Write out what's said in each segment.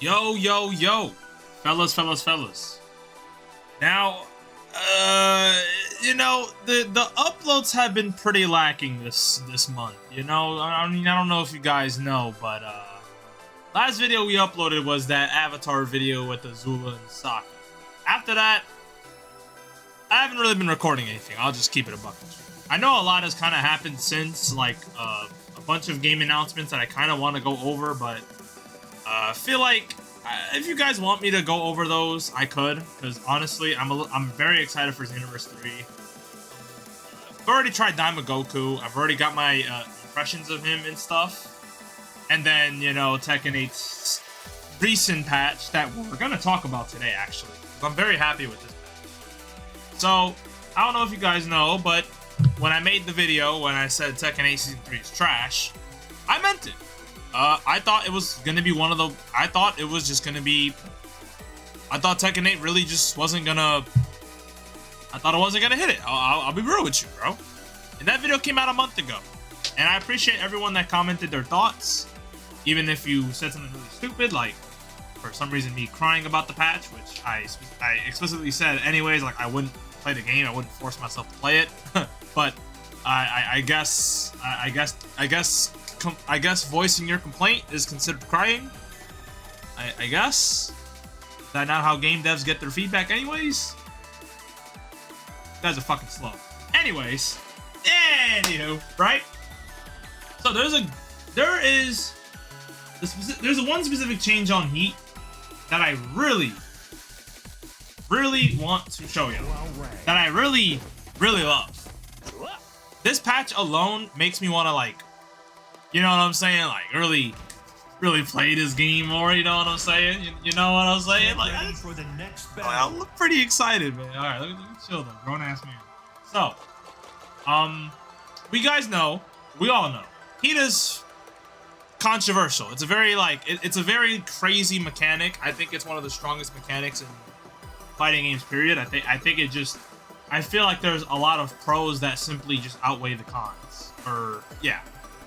Yo, yo, yo, fellas. Now, the uploads have been pretty lacking this month. You know, I mean, I don't know if you guys know, but last video we uploaded was that Avatar video with Azula and Sokka. After that, I haven't really been recording anything. I'll just keep it a buck. I know a lot has kind of happened since, like a bunch of game announcements that I kind of want to go over, but I feel like if you guys want me to go over those, I could, because honestly, I'm very excited for Xenoverse 3. I've already tried Daima Goku. I've already got my impressions of him and stuff. And then, you know, Tekken 8's recent patch that we're going to talk about today, actually. I'm very happy with this patch. So, I don't know if you guys know, but when I made the video, when I said Tekken 8 Season 3 is trash, I meant it. I thought it was going to be one of the... I thought Tekken 8 really just wasn't going to... I thought it wasn't going to hit it. I'll be real with you, bro. And that video came out a month ago. And I appreciate everyone that commented their thoughts. Even if you said something really stupid, like, for some reason, me crying about the patch, which I explicitly said anyways, like, I wouldn't play the game. I wouldn't force myself to play it. But I guess voicing your complaint is considered crying. I guess. Is that not how game devs get their feedback anyways? You guys are fucking slow. Anyways. Anywho, right? So there's one specific change on Heat that I really want to show you. That I really love. This patch alone makes me want to, like, you know what I'm saying? Like, really play this game more, you know what I'm saying? You know what I'm saying? Like, I look pretty excited, man. Alright, let me chill though. Grown ass man. So, we all know, Heat is controversial. It's a very, like, it's a very crazy mechanic. I think it's one of the strongest mechanics in fighting games, period. I feel like there's a lot of pros that simply just outweigh the cons. Or, yeah.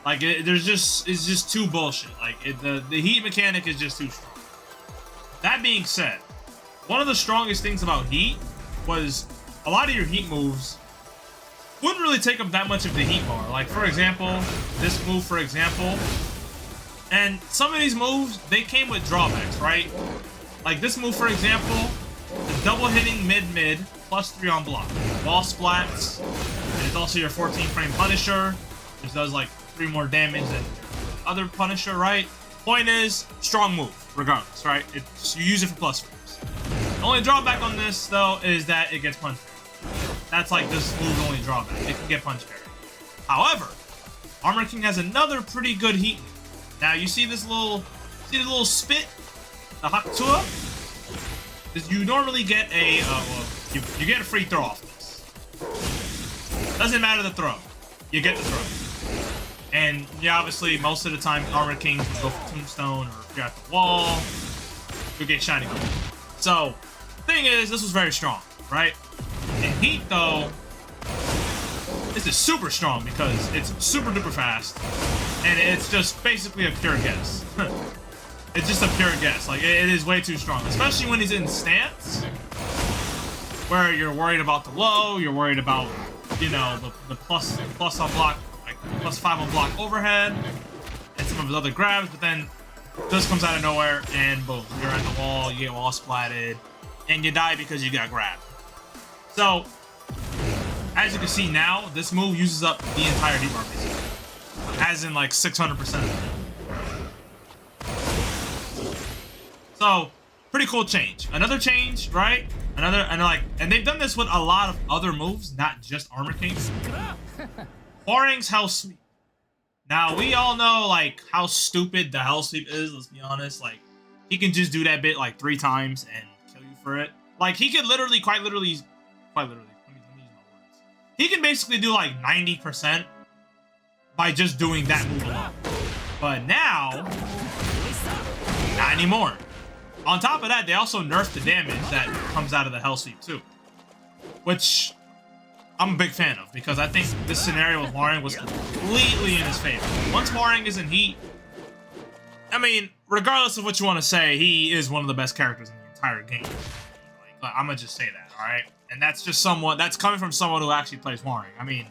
Like, it's just too bullshit. Like, the Heat mechanic is just too strong. That being said, one of the strongest things about Heat was a lot of your Heat moves wouldn't really take up that much of the Heat bar. Like, for example, this move, for example. And some of these moves, they came with drawbacks, right? Like this move, for example, the double hitting mid-mid, +3 on block. Wall splats, and it's also your 14-frame Punisher, which does like 3 more damage than other Punisher, right? Point is, strong move, regardless, right? You use it for +frames. The only drawback on this, though, is that it gets punch parry. That's like this move's only drawback. It can get punch parry. However, Armor King has another pretty good Heat move. Now, you see this little spit? The Hakutua? You normally get a, you get a free throw off this. Doesn't matter the throw. You get the throw. And, yeah, obviously, most of the time, Armor King can go for Tombstone, or if you're at the wall, you'll get Shiny Gold. So, thing is, this was very strong, right? In Heat, though, this is super strong because it's super duper fast, and it's just basically a pure guess. It's just a pure guess. Like, it is way too strong, especially when he's in stance, where you're worried about the low, you're worried about, you know, the plus on block, like +5 on block overhead, and some of his other grabs, but then this comes out of nowhere, and boom, you're at the wall, you get wall splatted, and you die because you got grabbed. So, as you can see now, this move uses up the entire D-bar basically. As in like 600% of it. So, pretty cool change. Another change, right? And they've done this with a lot of other moves, not just Armor King. Hwoarang's Hell Sweep. Now, we all know, like, how stupid the Hell Sweep is, let's be honest. Like, he can just do that bit, like, 3 times and kill you for it. Like, he could literally, quite literally, let me use my words. He can basically do, like, 90% by just doing that move alone. But now, not anymore. On top of that, they also nerfed the damage that comes out of the Hell Sweep, too. Which I'm a big fan of, because I think this scenario with Hwoarang was completely in his favor. Once Hwoarang is in Heat, I mean, regardless of what you want to say, he is one of the best characters in the entire game. Like, I'm gonna just say that, all right? And that's just that's coming from someone who actually plays Hwoarang. I mean,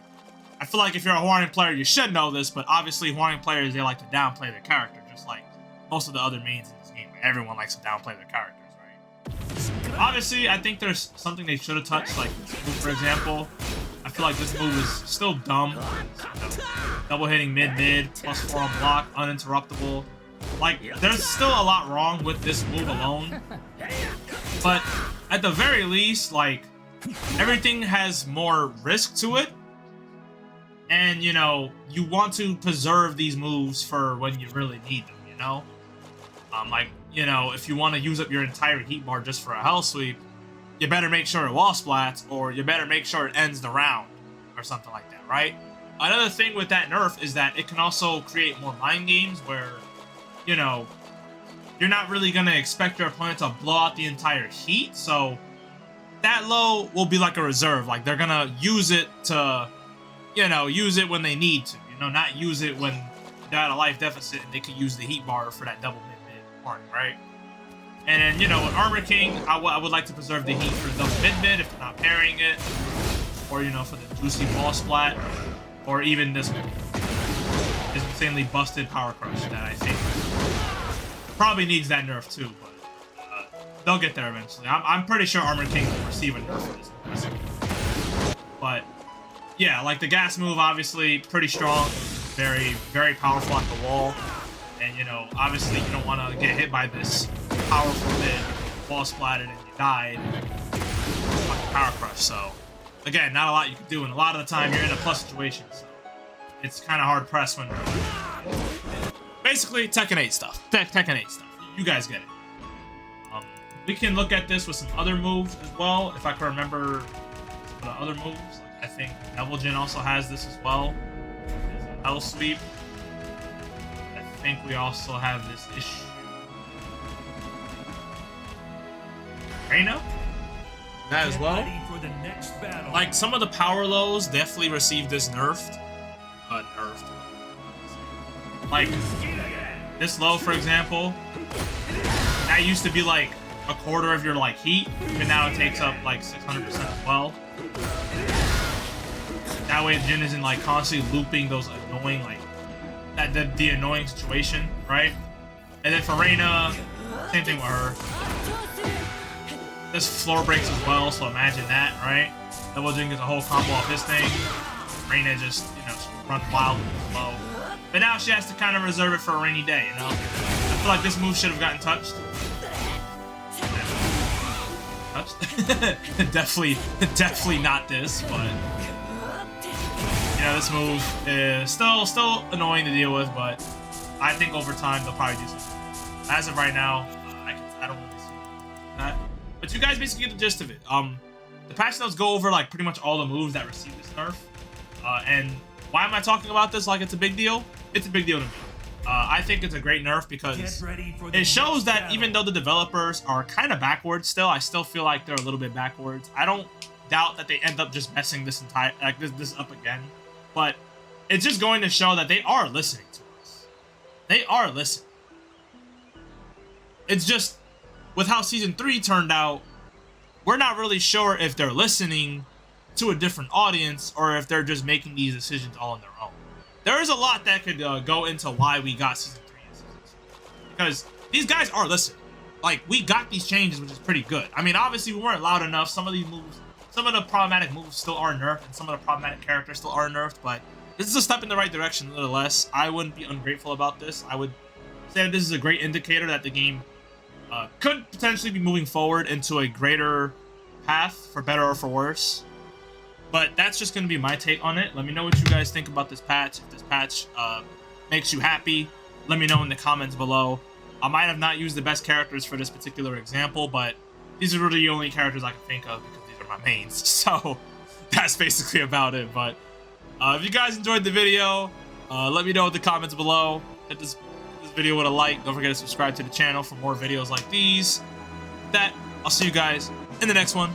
I feel like if you're a Hwoarang player, you should know this, but obviously Hwoarang players, they like to downplay their character, just like most of the other mains in this game. Everyone likes to downplay their characters, right? Obviously, I think there's something they should have touched, like this move, for example. I feel like this move is still dumb. You know, double hitting mid-mid, plus 4 on block, uninterruptible. Like, there's still a lot wrong with this move alone. But at the very least, like, everything has more risk to it. And, you know, you want to preserve these moves for when you really need them, you know? Like, you know, if you want to use up your entire heat bar just for a hell sweep, you better make sure it wall splats, or you better make sure it ends the round, or something like that, right? Another thing with that nerf is that it can also create more mind games where, you know, you're not really going to expect your opponent to blow out the entire heat, so that low will be like a reserve. Like, they're going to use it to, you know, use it when they need to, you know, not use it when they're at a life deficit and they could use the heat bar for that double mid-mid party, right? And then, you know, with Armor King, I would like to preserve the heat for double mid-mid if they're not parrying it, or, you know, for the juicy ball splat, or even this insanely busted Power Crush that I think probably needs that nerf too, but they'll get there eventually. I'm pretty sure Armor King will receive a nerf for this. But yeah, like the gas move, obviously pretty strong, very, very powerful at the wall, and you know, obviously you don't want to get hit by this powerful mid, wall splatted, and you died. Like Power Crush. So again, not a lot you can do, and a lot of the time you're in a plus situation, so it's kind of hard pressed when. Basically, Tekken 8 stuff. Tekken 8 stuff. You guys get it. We can look at this with some other moves as well, if I can remember some of the other moves. Like, I think Devil Jin also has this as well. There's a Hell Sweep. I think we also have this issue. Reina? That as well. Like, some of the power lows definitely received this nerfed. Like, this low, for example, that used to be like a quarter of your like heat, but now it takes up like 600% as well. That way Jin isn't like constantly looping those annoying, like, the annoying situation, right? And then for Reina, same thing with her. This floor breaks as well, so imagine that, right? Double Jin gets a whole combo off this thing. Reina just, you know, runs wild with the low. But now she has to kind of reserve it for a rainy day, you know? I feel like this move should have gotten touched. Definitely not this, but you know, this move is still annoying to deal with, but I think over time they'll probably do something. As of right now, I don't really see that. But you guys basically get the gist of it. The patch notes go over like pretty much all the moves that receive this nerf, and why am I talking about this like it's a big deal? It's a big deal to me. I think it's a great nerf because it shows that even though the developers are kind of backwards still, I still feel like they're a little bit backwards. I don't doubt that they end up just messing this entire this up again, but it's just going to show that they are listening to us. They are listening. It's just with how Season 3 turned out, we're not really sure if they're listening to a different audience or if they're just making these decisions all on their own. There is a lot that could go into why we got Season 3 and Season 2. Because these guys are listening. Like, we got these changes, which is pretty good. I mean, obviously, we weren't loud enough. Some of these moves, some of the problematic moves still are nerfed, and some of the problematic characters still are nerfed, but this is a step in the right direction, nonetheless. I wouldn't be ungrateful about this. I would say that this is a great indicator that the game could potentially be moving forward into a greater path, for better or for worse. But that's just going to be my take on it. Let me know what you guys think about this patch. If this patch makes you happy, let me know in the comments below. I might have not used the best characters for this particular example, but these are really the only characters I can think of because these are my mains. So that's basically about it. But if you guys enjoyed the video, let me know in the comments below. Hit this video with a like. Don't forget to subscribe to the channel for more videos like these. With that, I'll see you guys in the next one.